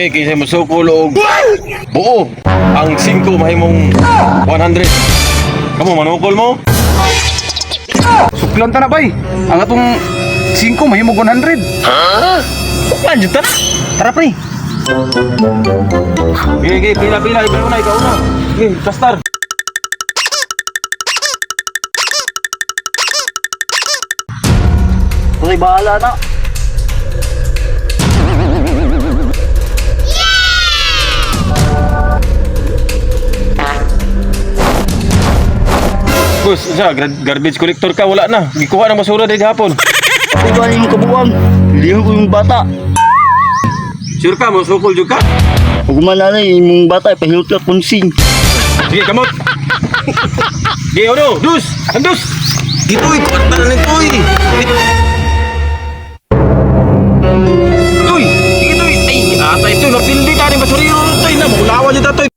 Okay, kaysa mo sukol og buo. Ang 5 mahimong 100. Kamu manukol mo? Suklan ta na bay. Ang atong 5 mahimog 100. Suklan jud ta. Tara pre. Okay, pila-pila ikaw na. Okay, kastar. Pre, bahala na. Bus, garbage collector ka, wala na. Gikuha ng basura dahil hapon. Ito yung kabuang. Lihan ko yung bata. Sure ka, mo sukol jud ka? Huwag mananay yung bata, ipahilot ka kunsing. Sige, kamot. Sige, ano? Dus! Andus! Ito'y, kwarta na nito'y! Ito'y! Sige, ito'y! Ay, ata ito, napildi ka rin basuriro nito'y na. Mulawan niyo ito'y.